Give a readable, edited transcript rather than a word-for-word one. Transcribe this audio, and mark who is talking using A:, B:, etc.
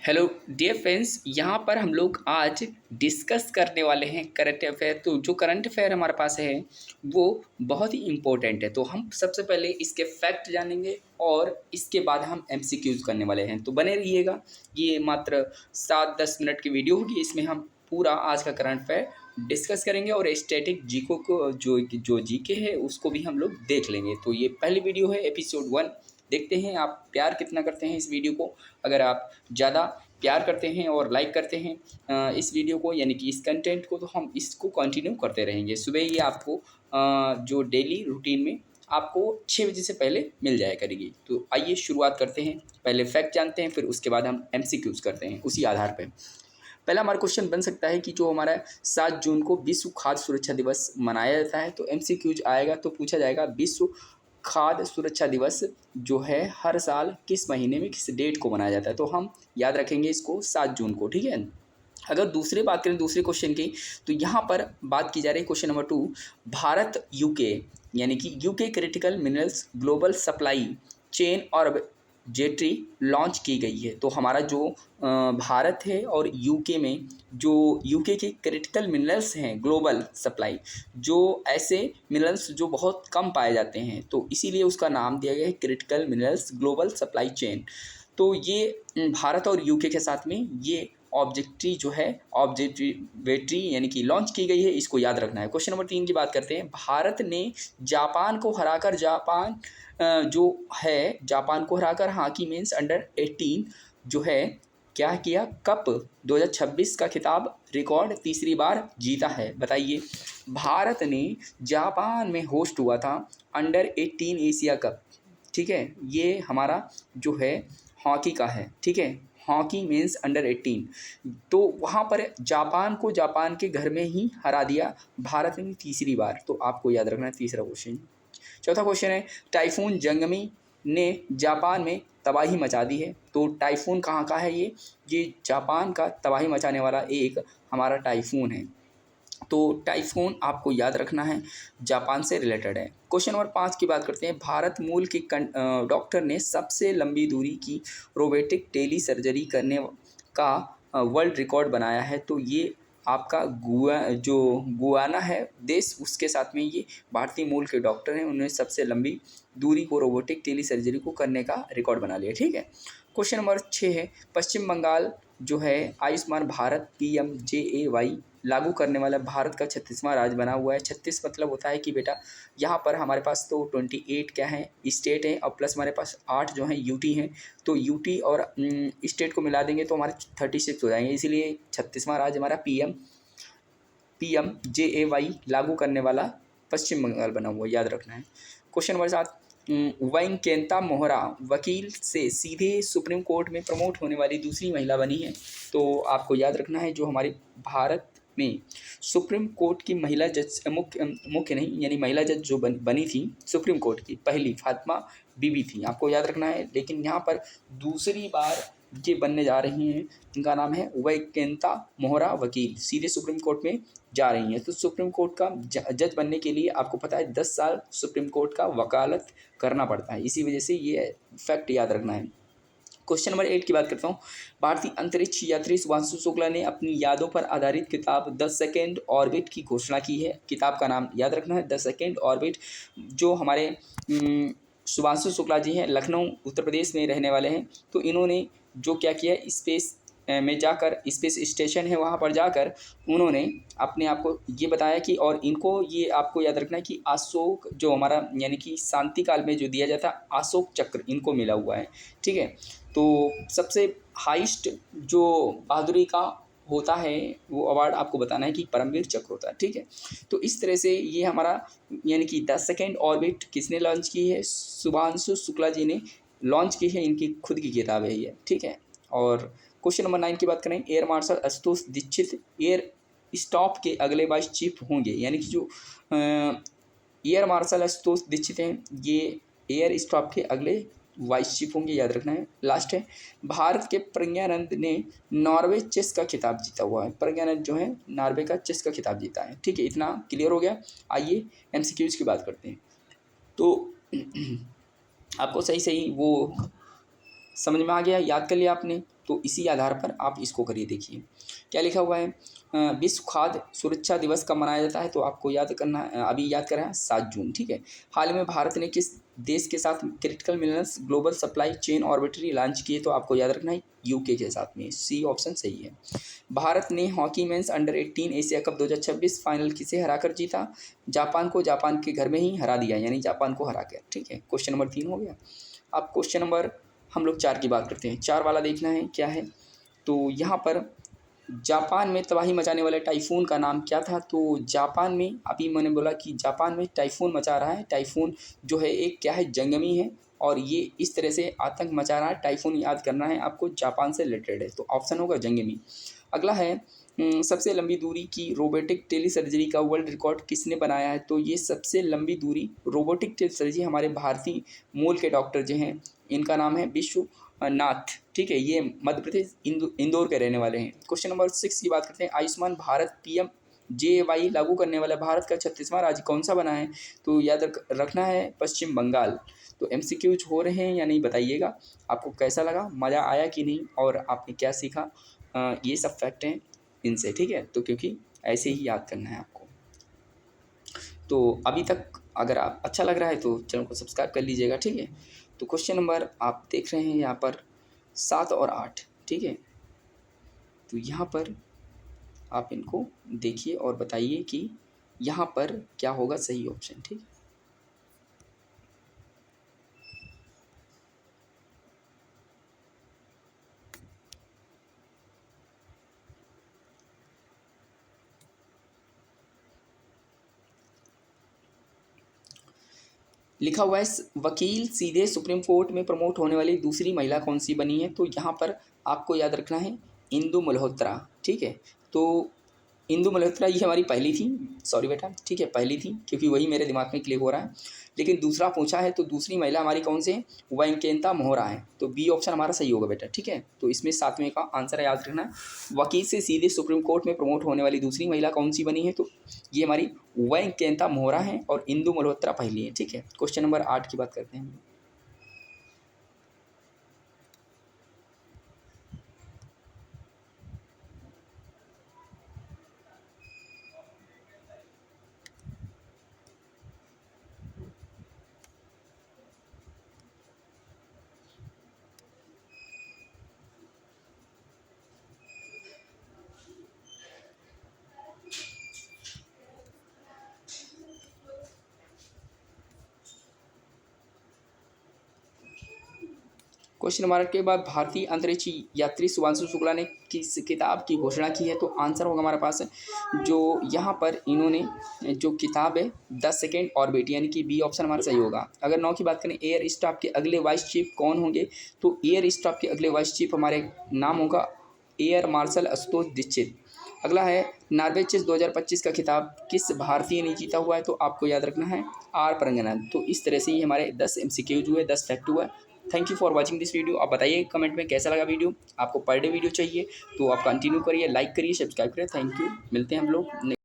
A: Hello dear friends, यहाँ पर हम लोग आज डिस्कस करने वाले हैं करंट अफेयर। तो जो करंट अफेयर हमारे पास है वो बहुत ही इम्पोर्टेंट है। तो हम सबसे पहले इसके फैक्ट जानेंगे और इसके बाद हम एमसीक्यूज करने वाले हैं। तो बने रहिएगा। ये मात्र 7-10 मिनट की वीडियो होगी। इसमें हम पूरा आज का करंट अफेयर डिस्कस करेंगे और स्टैटिक जीको को जो जीके है उसको भी हम लोग देख लेंगे। तो ये पहली वीडियो है, एपिसोड 1। देखते हैं आप प्यार कितना करते हैं इस वीडियो को। अगर आप ज़्यादा प्यार करते हैं और लाइक करते हैं इस वीडियो को, यानी कि इस कंटेंट को, तो हम इसको कंटिन्यू करते रहेंगे। सुबह ये आपको जो डेली रूटीन में आपको 6 बजे से पहले मिल जाया करेगी। तो आइए शुरुआत करते हैं। पहले फैक्ट जानते हैं, फिर उसके बाद हम एमसीक्यूज करते हैं उसी आधार पर। पहला हमारा क्वेश्चन बन सकता है कि जो हमारा 7 जून को विश्व खाद्य सुरक्षा दिवस मनाया जाता है, तो एमसीक्यूज आएगा तो पूछा जाएगा विश्व खाद्य सुरक्षा दिवस जो है हर साल किस महीने में किस डेट को मनाया जाता है। तो हम याद रखेंगे इसको 7 जून को, ठीक है। अगर दूसरी बात करें दूसरे क्वेश्चन की, तो यहाँ पर बात की जा रही है क्वेश्चन नंबर 2, भारत यूके यानी कि UK critical minerals global supply chain और जेट्री लॉन्च की गई है। तो हमारा जो भारत है और यूके में जो यूके के क्रिटिकल मिनरल्स हैं ग्लोबल सप्लाई, जो ऐसे मिनरल्स जो बहुत कम पाए जाते हैं, तो इसीलिए उसका नाम दिया गया है critical minerals global supply chain. तो ये भारत और यूके के साथ में ये ऑब्जेक्ट्री जो है ऑब्जेक्टिवेटरी यानी कि लॉन्च की गई है, इसको याद रखना है। क्वेश्चन नंबर 3 की बात करते हैं। भारत ने जापान को हराकर जापान को हराकर हॉकी मेंस अंडर 18 जो है क्या किया, कप 2026 का खिताब रिकॉर्ड तीसरी बार जीता है। बताइए, भारत ने जापान में होस्ट हुआ था अंडर 18 एशिया कप, ठीक है। ये हमारा जो है हॉकी का है, ठीक है, हॉकी मेंस अंडर 18। तो वहाँ पर जापान के घर में ही हरा दिया भारत ने तीसरी बार। तो आपको याद रखना है तीसरा क्वेश्चन। चौथा क्वेश्चन है, टाइफून जंगमी ने जापान में तबाही मचा दी है। तो टाइफून कहाँ का है? ये जापान का तबाही मचाने वाला एक हमारा टाइफून है। तो टाइफून आपको याद रखना है, जापान से रिलेटेड है। क्वेश्चन नंबर 5 की बात करते हैं। भारत मूल के डॉक्टर ने सबसे लंबी दूरी की रोबोटिक टेली सर्जरी करने का वर्ल्ड रिकॉर्ड बनाया है। तो ये आपका गुआना है देश, उसके साथ में ये भारतीय मूल के डॉक्टर हैं, उन्होंने सबसे लंबी दूरी को रोबोटिक टेली सर्जरी को करने का रिकॉर्ड बना लिया, ठीक है। क्वेश्चन नंबर 6 है, पश्चिम बंगाल जो है आयुष्मान भारत PMJAY लागू करने वाला भारत का 36वां राज्य बना हुआ है। 36 मतलब होता है कि बेटा यहाँ पर हमारे पास तो 28 क्या है स्टेट है और प्लस हमारे पास 8 जो है यूटी हैं। तो यूटी और स्टेट को मिला देंगे तो हमारे 36 हो जाएंगे, इसीलिए 36वां राज्य हमारा PMJAY लागू करने वाला पश्चिम बंगाल बना हुआ, याद रखना है। क्वेश्चन नंबर 7, वेंकैता मोहरा वकील से सीधे सुप्रीम कोर्ट में प्रमोट होने वाली दूसरी महिला बनी है। तो आपको याद रखना है, जो हमारे भारत में सुप्रीम कोर्ट की महिला जज मुख्य नहीं यानी महिला जज जो बनी थी सुप्रीम कोर्ट की, पहली फातिमा बीबी थी, आपको याद रखना है। लेकिन यहाँ पर दूसरी बार ये बनने जा रही हैं, इनका नाम है वैकेंता मोहरा वकील, सीधे सुप्रीम कोर्ट में जा रही हैं। तो सुप्रीम कोर्ट का जज बनने के लिए आपको पता है 10 साल सुप्रीम कोर्ट का वकालत करना पड़ता है, इसी वजह से ये फैक्ट याद रखना है। क्वेश्चन नंबर 8 की बात करता हूँ। भारतीय अंतरिक्ष यात्री शुभांशु शुक्ला ने अपनी यादों पर आधारित किताब द सेकेंड ऑर्बिट की घोषणा की है। किताब का नाम याद रखना है, द सेकेंड ऑर्बिट। जो हमारे शुभांशु शुक्ला जी हैं, लखनऊ उत्तर प्रदेश में रहने वाले हैं। तो इन्होंने जो क्या किया, स्पेस में जाकर, स्पेस स्टेशन है वहाँ पर जाकर उन्होंने अपने आप को ये बताया कि, और इनको ये आपको याद रखना है कि अशोक जो हमारा यानी कि शांति काल में जो दिया जाता है अशोक चक्र इनको मिला हुआ है, ठीक है। तो सबसे हाईएस्ट जो बहादुरी का होता है वो अवार्ड आपको बताना है कि परमवीर चक्र होता है, ठीक है। तो इस तरह से ये हमारा यानी कि 10 सेकेंड ऑर्बिट किसने लॉन्च की है? शुभांशु शुक्ला जी ने लॉन्च की है, इनकी खुद की किताब है ये, ठीक है। और क्वेश्चन नंबर 9 की बात करें। Air marshal Ashutosh Dixit air staff के अगले वाइस चीफ होंगे, यानी कि जो एयर मार्शल आशुतोष दीक्षित हैं ये एयर स्टाफ के अगले वाइस चीफ होंगे, याद रखना है। लास्ट है, भारत के प्रज्ञानंद ने नॉर्वे चेस का खिताब जीता हुआ है। प्रज्ञानंद जो है नॉर्वे का चेस का खिताब जीता है, ठीक है। इतना क्लियर हो गया। आइए एमसीक्यूज की बात करते हैं। तो आपको सही वो समझ में आ गया, याद कर लिया आपने? तो इसी आधार पर आप इसको करिए। देखिए क्या लिखा हुआ है, विश्व खाद्य सुरक्षा दिवस कब मनाया जाता है? तो आपको याद करना है, अभी याद करें 7 जून, ठीक है। हाल में भारत ने किस देश के साथ critical minerals global supply chain arbitrary launch किए? तो आपको याद रखना है यूके के साथ में। सी ऑप्शन सही है। भारत ने hockey mains under 18 Asia cup 2026 final किसे हराकर जीता? जापान को, जापान के घर में ही हरा दिया, यानी जापान को हरा कर, ठीक है। क्वेश्चन नंबर 3 हो गया। अब क्वेश्चन नंबर हम लोग 4 की बात करते हैं। 4 वाला देखना है क्या है। तो यहाँ पर जापान में तबाही मचाने वाले टाइफून का नाम क्या था? तो जापान में, अभी मैंने बोला कि जापान में टाइफून मचा रहा है। टाइफून जो है एक क्या है, जंगमी है, और ये इस तरह से आतंक मचा रहा है। टाइफून याद करना है आपको, जापान से रिलेटेड है, तो ऑप्शन होगा जंगमी। अगला है सबसे लंबी दूरी की रोबोटिक टेली सर्जरी का वर्ल्ड रिकॉर्ड किसने बनाया है? तो ये सबसे लंबी दूरी रोबोटिक टेली सर्जरी हमारे भारतीय मूल के डॉक्टर जो हैं, इनका नाम है विश्वनाथ, ठीक है। ये मध्य प्रदेश इंदौर के रहने वाले हैं। क्वेश्चन नंबर 6 की बात करते हैं। आयुष्मान भारत PMJAY लागू करने वाला भारत का 36वां राज्य कौन सा बना है? तो याद रखना है पश्चिम बंगाल। तो MCQs हो रहे हैं या नहीं बताइएगा, आपको कैसा लगा, मज़ा आया कि नहीं, और आपने क्या सीखा, ये सब फैक्ट हैं इनसे, ठीक है। तो क्योंकि ऐसे ही याद करना है आपको। तो अभी तक अगर आप अच्छा लग रहा है तो चैनल को सब्सक्राइब कर लीजिएगा, ठीक है। तो क्वेश्चन नंबर आप देख रहे हैं यहाँ पर 7 और 8, ठीक है। तो यहाँ पर आप इनको देखिए और बताइए कि यहाँ पर क्या होगा सही ऑप्शन, ठीक है। लिखा हुआ है वकील सीधे सुप्रीम कोर्ट में प्रमोट होने वाली दूसरी महिला कौन सी बनी है? तो यहाँ पर आपको याद रखना है इंदु मल्होत्रा, ठीक है। तो इंदु मल्होत्रा ये हमारी पहली थी, सॉरी बेटा, ठीक है, पहली थी, क्योंकि वही मेरे दिमाग में क्लिक हो रहा है। लेकिन दूसरा पूछा है, तो दूसरी महिला हमारी कौन से? वैंकेयता मोहरा है। तो बी ऑप्शन हमारा सही होगा बेटा, ठीक है। तो इसमें 7वें का आंसर याद रखना है। वकील से सीधे सुप्रीम कोर्ट में प्रमोट होने वाली दूसरी महिला कौन सी बनी है? तो ये हमारी वैंकेयता मोहरा है, और इंदु मल्होत्रा पहली है, ठीक है। क्वेश्चन नंबर 8 की बात करते हैं। क्वेश्चन नंबर 8 के बाद भारतीय अंतरिक्ष यात्री शुभांशु शुक्ला ने किस किताब की घोषणा की है? तो आंसर होगा हमारे पास जो यहाँ पर इन्होंने जो किताब है 10 सेकेंड ऑर्बिट, यानी कि बी ऑप्शन हमारा सही होगा। अगर 9 की बात करें, एयर स्टाफ के अगले वाइस चीफ कौन होंगे? तो एयर स्टाफ के अगले वाइस चीफ हमारे नाम होगा एयर मार्शल आशुतोष दीक्षित। अगला है नॉर्वे चेस 2025 का खिताब किस भारतीय ने जीता हुआ है? तो आपको याद रखना है आर प्रंगनन। तो इस तरह से ही हमारे 10 MCQs हुए, 10 फैक्ट हुआ। Thank you for watching this video. आप बताइए कमेंट में कैसा लगा वीडियो। आपको पर डे वीडियो चाहिए तो आप कंटिन्यू करिए, लाइक करिए, सब्सक्राइब करिए। थैंक यू, मिलते हैं हम लोग नेक्स्ट